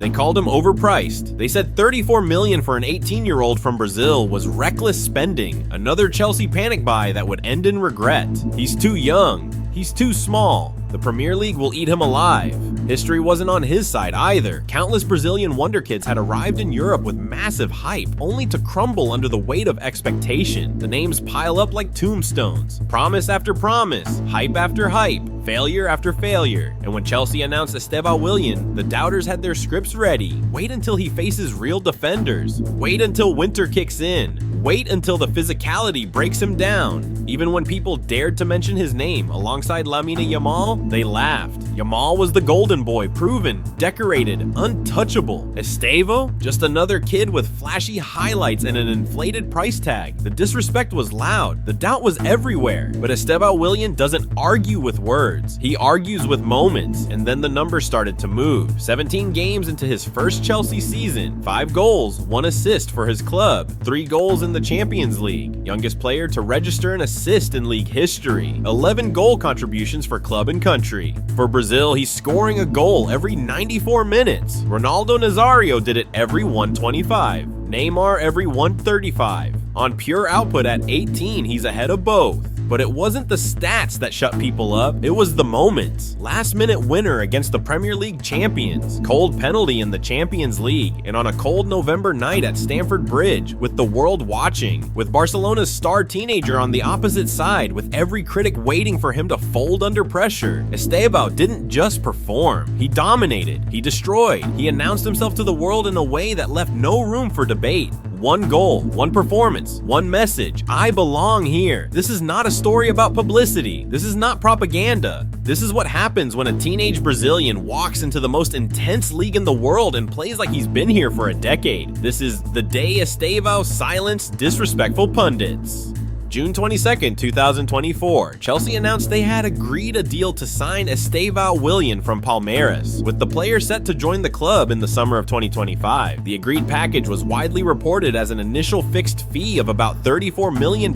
They called him overpriced. They said $34 million for an 18-year-old from Brazil was reckless spending, another Chelsea panic buy that would end in regret. He's too young. He's too small. The Premier League will eat him alive. History wasn't on his side either. Countless Brazilian wonderkids had arrived in Europe with massive hype, only to crumble under the weight of expectation. The names pile up like tombstones. Promise after promise, hype after hype, failure after failure. And when Chelsea announced Estêvão Willian, the doubters had their scripts ready. Wait until he faces real defenders. Wait until winter kicks in. Wait until the physicality breaks him down. Even when people dared to mention his name alongside Lamine Yamal, they laughed. Yamal was the golden boy, proven, decorated, untouchable. Estevao? Just another kid with flashy highlights and an inflated price tag. The disrespect was loud. The doubt was everywhere. But Estêvão Willian doesn't argue with words. He argues with moments. And then the numbers started to move. 17 games into his first Chelsea season. 5 goals, 1 assist for his club. 3 goals in the Champions League. Youngest player to register an assist in league history. 11 goal contributions for club and country. For Brazil, he's scoring a goal every 94 minutes. Ronaldo Nazario did it every 125. Neymar every 135. On pure output at 18, he's ahead of both. But it wasn't the stats that shut people up, it was the moments. Last minute winner against the Premier League champions, cold penalty in the Champions League, and on a cold November night at Stamford Bridge, with the world watching, with Barcelona's star teenager on the opposite side, with every critic waiting for him to fold under pressure. Estevao didn't just perform, he dominated, he destroyed, he announced himself to the world in a way that left no room for debate. 1 goal, 1 performance, 1 message. I belong here. This is not a story about publicity. This is not propaganda. This is what happens when a teenage Brazilian walks into the most intense league in the world and plays like he's been here for a decade. This is the day Estevao silenced disrespectful pundits. June 22nd, 2024, Chelsea announced they had agreed a deal to sign Estêvão Willian from Palmeiras, with the player set to join the club in the summer of 2025. The agreed package was widely reported as an initial fixed fee of about $34 million,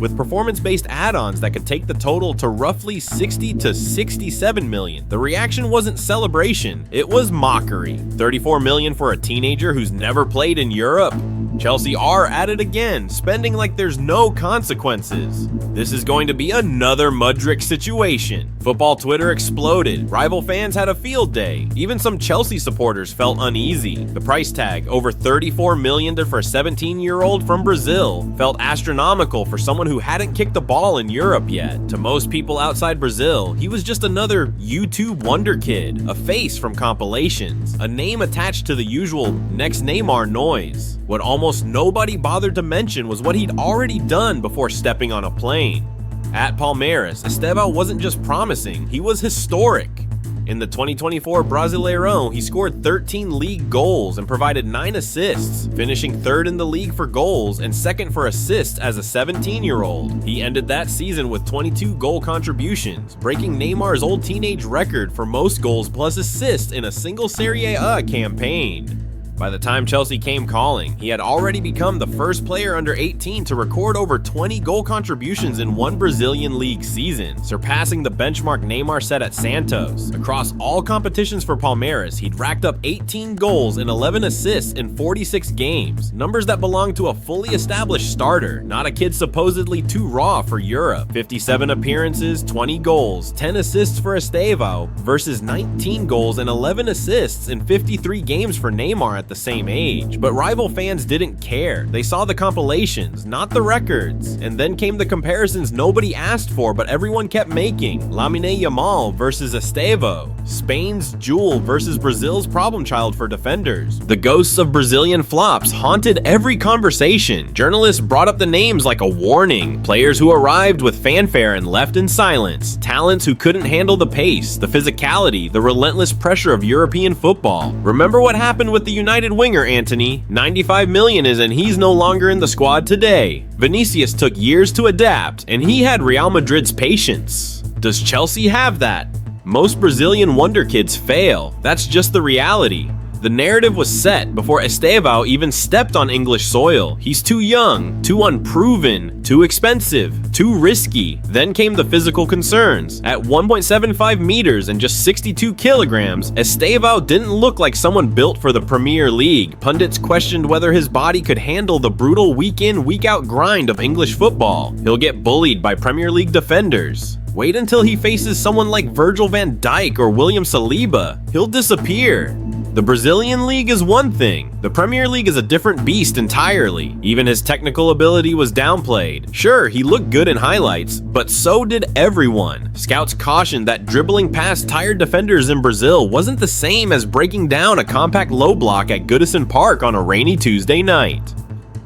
with performance-based add-ons that could take the total to roughly $60 to $67 million. The reaction wasn't celebration, it was mockery. $34 million for a teenager who's never played in Europe? Chelsea are at it again, spending like there's no consequences. This is going to be another Mudryk situation. Football Twitter exploded. Rival fans had a field day. Even some Chelsea supporters felt uneasy. The price tag, over $34 million for a 17-year-old from Brazil, felt astronomical for someone who hadn't kicked the ball in Europe yet. To most people outside Brazil, he was just another YouTube wonder kid, a face from compilations, a name attached to the usual next Neymar noise. What almost nobody bothered to mention was what he'd already done before stepping on a plane. At Palmeiras, Estevao wasn't just promising, he was historic. In the 2024 Brasileirão, he scored 13 league goals and provided 9 assists, finishing 3rd in the league for goals and 2nd for assists as a 17-year-old. He ended that season with 22 goal contributions, breaking Neymar's old teenage record for most goals plus assists in a single Serie A campaign. By the time Chelsea came calling, he had already become the first player under 18 to record over 20 goal contributions in one Brazilian league season, surpassing the benchmark Neymar set at Santos. Across all competitions for Palmeiras, he'd racked up 18 goals and 11 assists in 46 games, numbers that belong to a fully established starter, not a kid supposedly too raw for Europe. 57 appearances, 20 goals, 10 assists for Estevao versus 19 goals and 11 assists in 53 games for Neymar at the same age. But rival fans didn't care. They saw the compilations, not the records. And then came the comparisons nobody asked for but everyone kept making. Lamine Yamal versus Estevao. Spain's jewel versus Brazil's problem child for defenders. The ghosts of Brazilian flops haunted every conversation. Journalists brought up the names like a warning. Players who arrived with fanfare and left in silence. Talents who couldn't handle the pace, the physicality, the relentless pressure of European football. Remember what happened with the United winger, Anthony? 95 million is and he's no longer in the squad today. Vinicius took years to adapt, and he had Real Madrid's patience. Does Chelsea have that? Most Brazilian wonder kids fail. That's just the reality. The narrative was set before Estevao even stepped on English soil. He's too young, too unproven, too expensive, too risky. Then came the physical concerns. At 1.75 meters and just 62 kilograms, Estevao didn't look like someone built for the Premier League. Pundits questioned whether his body could handle the brutal week-in, week-out grind of English football. He'll get bullied by Premier League defenders. Wait until he faces someone like Virgil van Dijk or William Saliba. He'll disappear. The Brazilian league is one thing. The Premier League is a different beast entirely. Even his technical ability was downplayed. Sure, he looked good in highlights, but so did everyone. Scouts cautioned that dribbling past tired defenders in Brazil wasn't the same as breaking down a compact low block at Goodison Park on a rainy Tuesday night.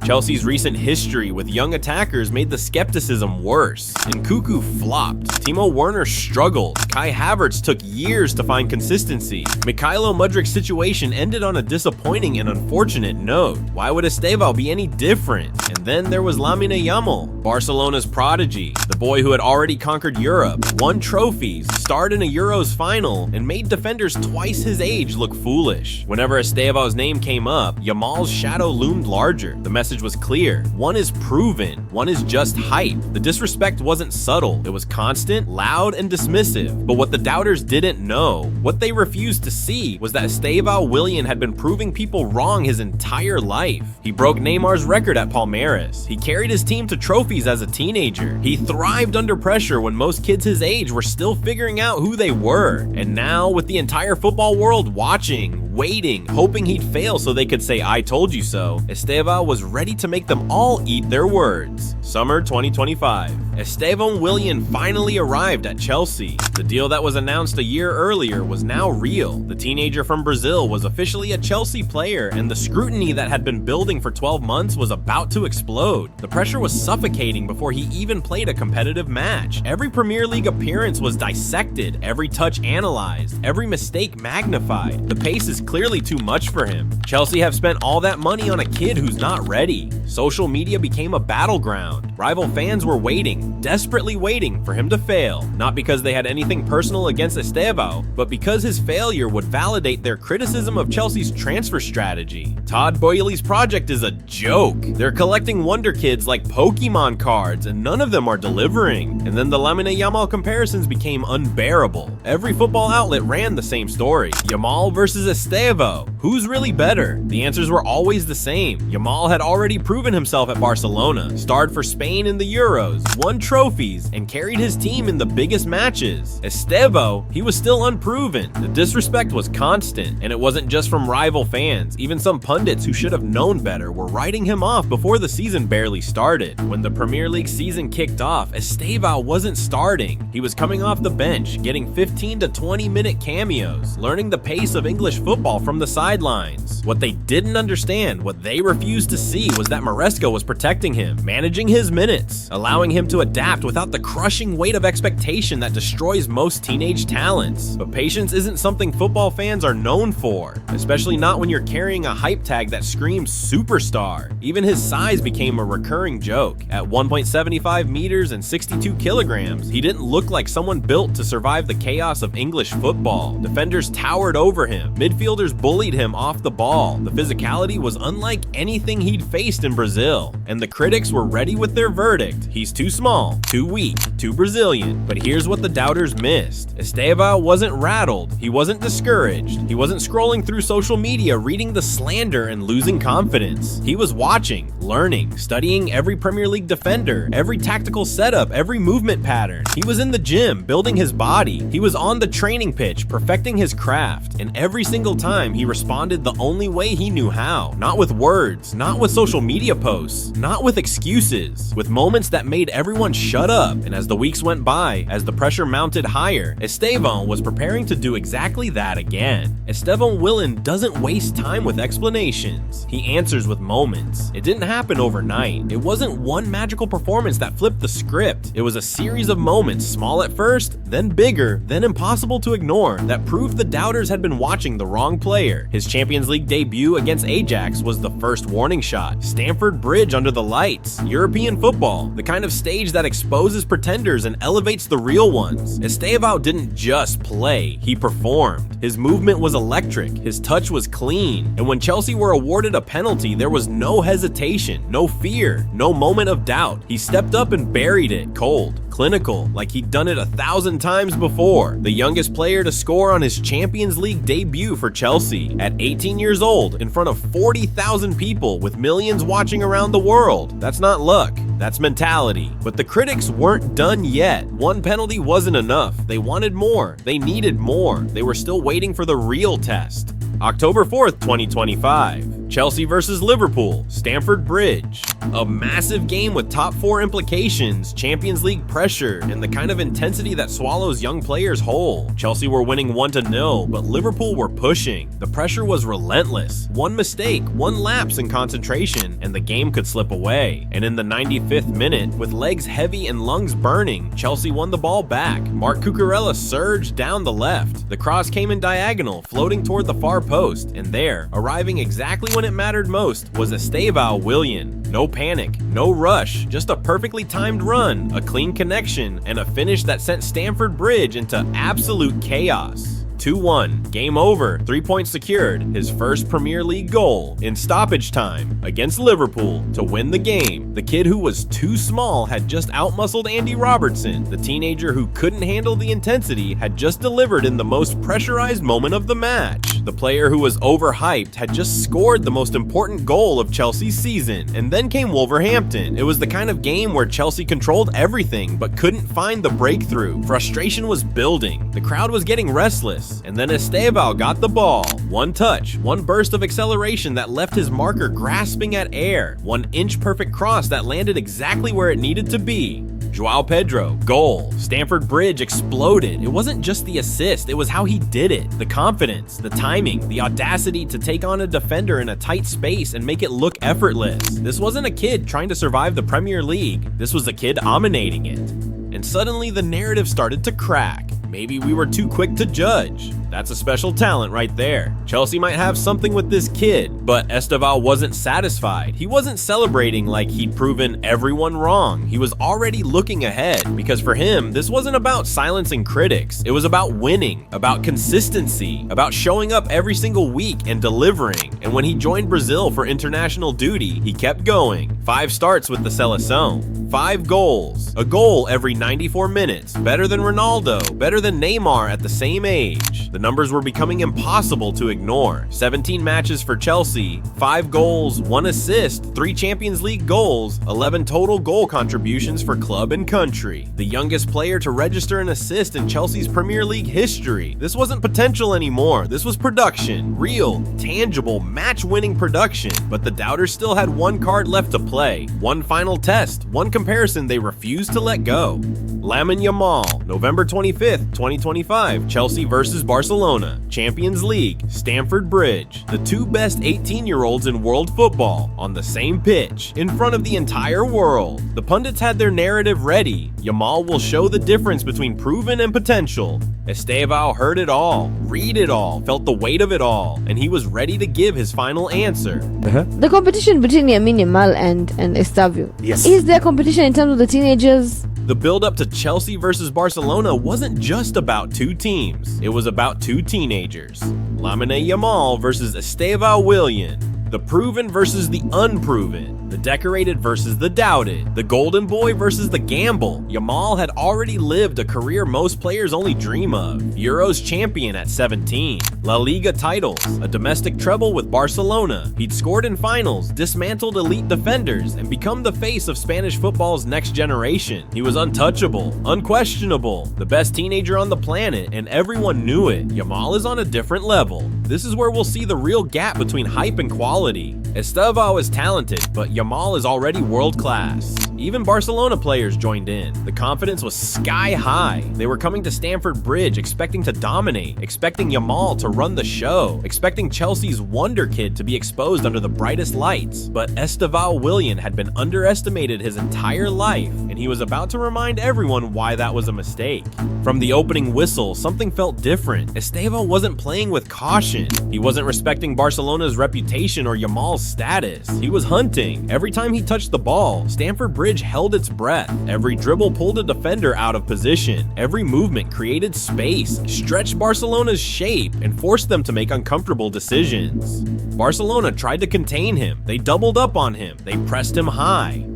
Chelsea's recent history with young attackers made the skepticism worse. Nkunku flopped. Timo Werner struggled. Kai Havertz took years to find consistency. Mykhailo Mudrik's situation ended on a disappointing and unfortunate note. Why would Estevao be any different? And then there was Lamine Yamal, Barcelona's prodigy, the boy who had already conquered Europe, won trophies, starred in a Euros final, and made defenders twice his age look foolish. Whenever Estevao's name came up, Yamal's shadow loomed larger. The message was clear. One is proven, one is just hype. The disrespect wasn't subtle, it was constant, loud, and dismissive. But what the doubters didn't know, what they refused to see, was that Estêvão Willian had been proving people wrong his entire life. He broke Neymar's record at Palmeiras. He carried his team to trophies as a teenager. He thrived under pressure when most kids his age were still figuring out who they were. And now, with the entire football world watching, waiting, hoping he'd fail so they could say, "I told you so," Estevao was ready to make them all eat their words. Summer 2025. Estêvão Willian finally arrived at Chelsea. The deal that was announced a year earlier was now real. The teenager from Brazil was officially a Chelsea player, and the scrutiny that had been building for 12 months was about to explode. The pressure was suffocating before he even played a competitive match. Every Premier League appearance was dissected, every touch analyzed, every mistake magnified. The pace is clearly too much for him. Chelsea have spent all that money on a kid who's not ready. Social media became a battleground. Rival fans were waiting, desperately waiting for him to fail. Not because they had anything personal against Estevao, but because his failure would validate their criticism of Chelsea's transfer strategy. Todd Boehly's project is a joke. They're collecting wonderkids like Pokemon cards, and none of them are delivering. And then the Lamine Yamal comparisons became unbearable. Every football outlet ran the same story. Yamal versus Estevao. Who's really better? The answers were always the same. Yamal had already proven himself at Barcelona, starred for Spain in the Euros, won trophies, and carried his team in the biggest matches. Estevao, he was still unproven. The disrespect was constant, and it wasn't just from rival fans. Even some pundits who should have known better were writing him off before the season barely started. When the Premier League season kicked off, Estevao wasn't starting. He was coming off the bench, getting 15 to 20-minute cameos, learning the pace of English football from the sidelines. What they didn't understand, what they refused to see, was that Maresca was protecting him, managing his minutes, allowing him to adapt without the crushing weight of expectation that destroys most teenage talents. But patience isn't something football fans are known for, especially not when you're carrying a hype tag that screams superstar. Even his size became a recurring joke. At 1.75 meters and 62 kilograms, he didn't look like someone built to survive the chaos of English football. Defenders towered over him. Midfielders bullied him off the ball. The physicality was unlike anything he'd faced in Brazil. And the critics were ready with their verdict. He's too small, too weak, too Brazilian. But here's what the doubters missed. Estevao wasn't rattled. He wasn't discouraged. He wasn't scrolling through social media reading the slander and losing confidence. He was watching, learning, studying every Premier League defender, every tactical setup, every movement pattern. He was in the gym, building his body. He was on the training pitch, perfecting his craft. And every single time, he responded the only way he knew how. Not with words, not with social media posts, not with excuses, with moments that made everyone shut up. And as the weeks went by, as the pressure mounted higher, Estevão was preparing to do exactly that again. Estêvão Willian doesn't waste time with explanations. He answers with moments. It didn't happen overnight. It wasn't one magical performance that flipped the script. It was a series of moments, small at first, then bigger, then impossible to ignore, that proved the doubters had been watching the wrong wrong player. His Champions League debut against Ajax was the first warning shot. Stamford Bridge under the lights. European football, the kind of stage that exposes pretenders and elevates the real ones. Estevao didn't just play, he performed. His movement was electric, his touch was clean, and when Chelsea were awarded a penalty, there was no hesitation, no fear, no moment of doubt. He stepped up and buried it cold. Clinical, like he'd done it 1,000 times before. The youngest player to score on his Champions League debut for Chelsea at 18 years old in front of 40,000 people with millions watching around the world. That's not luck, that's mentality. But the critics weren't done yet. One penalty wasn't enough. They wanted more. They needed more. They were still waiting for the real test. October 4th, 2025. Chelsea versus Liverpool, Stamford Bridge. A massive game with top 4 implications, Champions League pressure, and the kind of intensity that swallows young players whole. Chelsea were winning 1-0, but Liverpool were pushing. The pressure was relentless. One mistake, one lapse in concentration, and the game could slip away. And in the 95th minute, with legs heavy and lungs burning, Chelsea won the ball back. Marc Cucurella surged down the left. The cross came in diagonal, floating toward the far post, and there, arriving exactly when it mattered most, was Estêvão Willian. No panic, no rush, just a perfectly timed run, a clean connection, and a finish that sent Stamford Bridge into absolute chaos. 2-1, game over, 3 points secured, his first Premier League goal in stoppage time against Liverpool to win the game. The kid who was too small had just outmuscled Andy Robertson. The teenager who couldn't handle the intensity had just delivered in the most pressurized moment of the match. The player who was overhyped had just scored the most important goal of Chelsea's season, and then came Wolverhampton. It was the kind of game where Chelsea controlled everything but couldn't find the breakthrough. Frustration was building. The crowd was getting restless. And then Estevao got the ball. One touch, one burst of acceleration that left his marker grasping at air. 1 inch perfect cross that landed exactly where it needed to be. João Pedro, goal. Stamford Bridge exploded. It wasn't just the assist, it was how he did it. The confidence, the timing, the audacity to take on a defender in a tight space and make it look effortless. This wasn't a kid trying to survive the Premier League. This was a kid dominating it. And suddenly the narrative started to crack. Maybe we were too quick to judge. That's a special talent right there. Chelsea might have something with this kid, but Estevao wasn't satisfied. He wasn't celebrating like he'd proven everyone wrong. He was already looking ahead, because for him, this wasn't about silencing critics. It was about winning, about consistency, about showing up every single week and delivering. And when he joined Brazil for international duty, he kept going. 5 starts with the Seleção, 5 goals, a goal every 94 minutes, better than Ronaldo, better than Neymar at the same age. The numbers were becoming impossible to ignore. 17 matches for Chelsea, 5 goals, 1 assist, 3 Champions League goals, 11 total goal contributions for club and country. The youngest player to register an assist in Chelsea's Premier League history. This wasn't potential anymore, this was production. Real, tangible, match-winning production. But the doubters still had 1 card left to play. 1 final test, 1 comparison they refused to let go. Lamine Yamal, November 25th, 2025, Chelsea versus Barcelona, Champions League, Stamford Bridge. The 2 best 18-year-olds in world football on the same pitch, in front of the entire world. The pundits had their narrative ready. Yamal will show the difference between proven and potential. Estevao heard it all, read it all, felt the weight of it all, and he was ready to give his final answer. The competition between Lamine Yamal and Estavao. Yes. Is there competition in terms of the teenagers? The build-up to Chelsea versus Barcelona wasn't just about 2 teams. It was about 2 teenagers. Lamine Yamal versus Estêvão Willian. The proven versus the unproven. The decorated versus the doubted. The golden boy versus the gamble. Yamal had already lived a career most players only dream of. Euros champion at 17. La Liga titles. A domestic treble with Barcelona. He'd scored in finals, dismantled elite defenders, and become the face of Spanish football's next generation. He was untouchable, unquestionable, the best teenager on the planet, and everyone knew it. Yamal is on a different level. This is where we'll see the real gap between hype and quality. reality. Estevao is talented, but Yamal is already world-class. Even Barcelona players joined in. The confidence was sky high. They were coming to Stamford Bridge expecting to dominate, expecting Yamal to run the show, expecting Chelsea's wonderkid to be exposed under the brightest lights. But Estêvão Willian had been underestimated his entire life, and he was about to remind everyone why that was a mistake. From the opening whistle, something felt different. Estevao wasn't playing with caution. He wasn't respecting Barcelona's reputation or Yamal's status. He was hunting. Every time he touched the ball, Stamford Bridge held its breath. Every dribble pulled a defender out of position. Every movement created space, stretched Barcelona's shape, and forced them to make uncomfortable decisions. Barcelona tried to contain him. They doubled up on him. They pressed him high.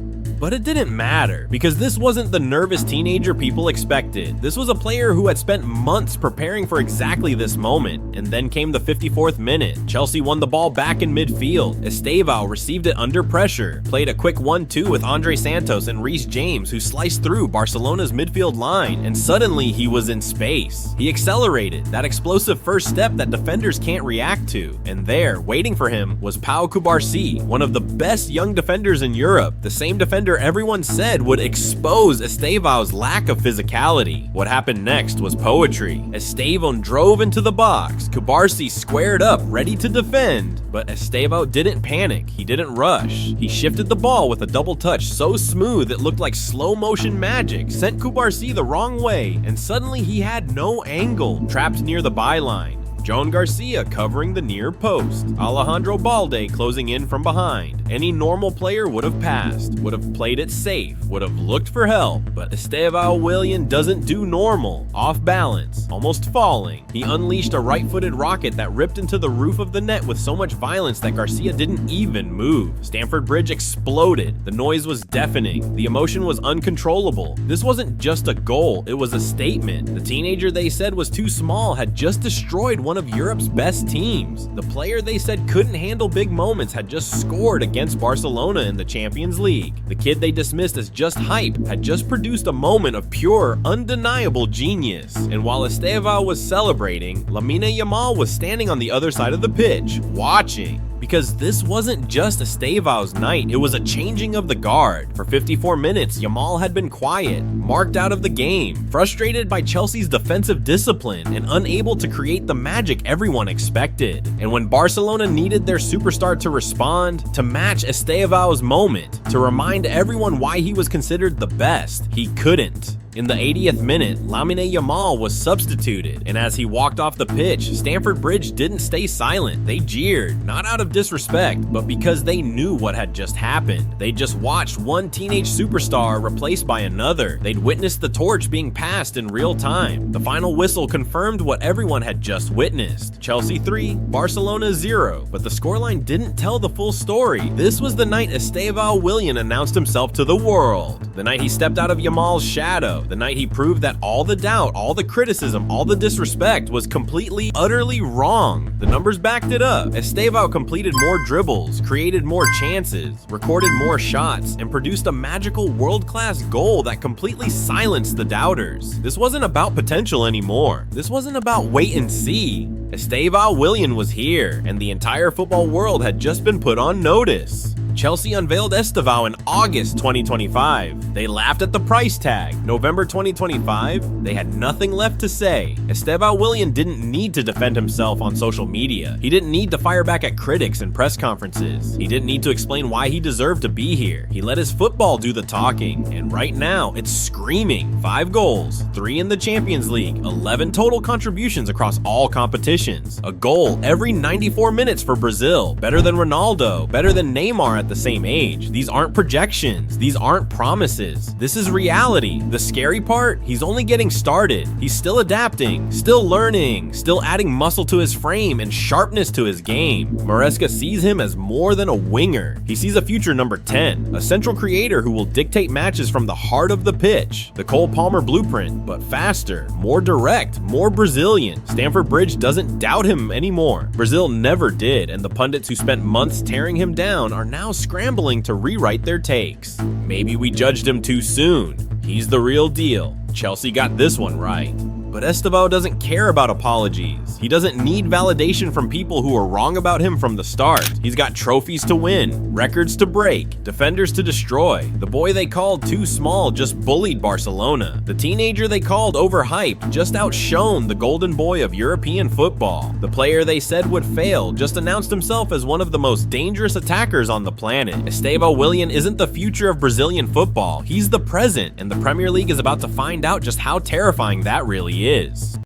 But it didn't matter, because this wasn't the nervous teenager people expected. This was a player who had spent months preparing for exactly this moment. And then came the 54th minute. Chelsea won the ball back in midfield. Estevao received it under pressure, played a quick 1-2 with Andre Santos and Reece James, who sliced through Barcelona's midfield line, and suddenly he was in space. He accelerated, that explosive first step that defenders can't react to. And there, waiting for him, was Pau Cubarsí, one of the best young defenders in Europe, the same defender everyone said would expose Estevao's lack of physicality. What happened next was poetry. Estevão drove into the box. Cubarsí squared up, ready to defend. But Estevao didn't panic. He didn't rush. He shifted the ball with a double touch so smooth it looked like slow motion magic, sent Cubarsí the wrong way, and suddenly he had no angle, trapped near the byline. Joan Garcia covering the near post. Alejandro Balde closing in from behind. Any normal player would have passed, would have played it safe, would have looked for help, but Estêvão Willian doesn't do normal. Off balance, almost falling, he unleashed a right-footed rocket that ripped into the roof of the net with so much violence that Garcia didn't even move. Stamford Bridge exploded. The noise was deafening. The emotion was uncontrollable. This wasn't just a goal, it was a statement. The teenager they said was too small had just destroyed one of Europe's best teams. The player they said couldn't handle big moments had just scored against Barcelona in the Champions League. The kid they dismissed as just hype had just produced a moment of pure, undeniable genius. And while Estevao was celebrating, Lamine Yamal was standing on the other side of the pitch, watching. Because this wasn't just Estevao's night, it was a changing of the guard. For 54 minutes, Yamal had been quiet, marked out of the game, frustrated by Chelsea's defensive discipline, and unable to create the magic everyone expected. And when Barcelona needed their superstar to respond, to match Estevao's moment, to remind everyone why he was considered the best, he couldn't. In the 80th minute, Lamine Yamal was substituted, and as he walked off the pitch, Stamford Bridge didn't stay silent. They jeered, not out of disrespect, but because they knew what had just happened. They just watched one teenage superstar replaced by another. They'd witnessed the torch being passed in real time. The final whistle confirmed what everyone had just witnessed. Chelsea 3, Barcelona 0, but the scoreline didn't tell the full story. This was the night Estêvão Willian announced himself to the world. The night he stepped out of Yamal's shadow. The night he proved that all the doubt, all the criticism, all the disrespect was completely, utterly wrong. The numbers backed it up. Estevao completed more dribbles, created more chances, recorded more shots, and produced a magical world-class goal that completely silenced the doubters. This wasn't about potential anymore. This wasn't about wait and see. Estêvão Willian was here, and the entire football world had just been put on notice. Chelsea unveiled Estevao in August 2025. They laughed at the price tag. November 2025, they had nothing left to say. Estêvão Willian didn't need to defend himself on social media. He didn't need to fire back at critics in press conferences. He didn't need to explain why he deserved to be here. He let his football do the talking, and right now, it's screaming. 5 goals, 3 in the Champions League, 11 total contributions across all competitions. A goal every 94 minutes for Brazil. Better than Ronaldo, better than Neymar at the same age. These aren't projections. These aren't promises. This is reality. The scary part, he's only getting started. He's still adapting, still learning, still adding muscle to his frame and sharpness to his game. Maresca sees him as more than a winger. He sees a future number 10, a central creator who will dictate matches from the heart of the pitch. The Cole Palmer blueprint, but faster, more direct, more Brazilian. Stamford Bridge doesn't doubt him anymore. Brazil never did, and the pundits who spent months tearing him down are now scrambling to rewrite their takes. Maybe we judged him too soon. He's the real deal. Chelsea got this one right. But Estevao doesn't care about apologies. He doesn't need validation from people who were wrong about him from the start. He's got trophies to win, records to break, defenders to destroy. The boy they called too small just bullied Barcelona. The teenager they called overhyped just outshone the golden boy of European football. The player they said would fail just announced himself as one of the most dangerous attackers on the planet. Estêvão Willian isn't the future of Brazilian football. He's the present, and the Premier League is about to find out just how terrifying that really is.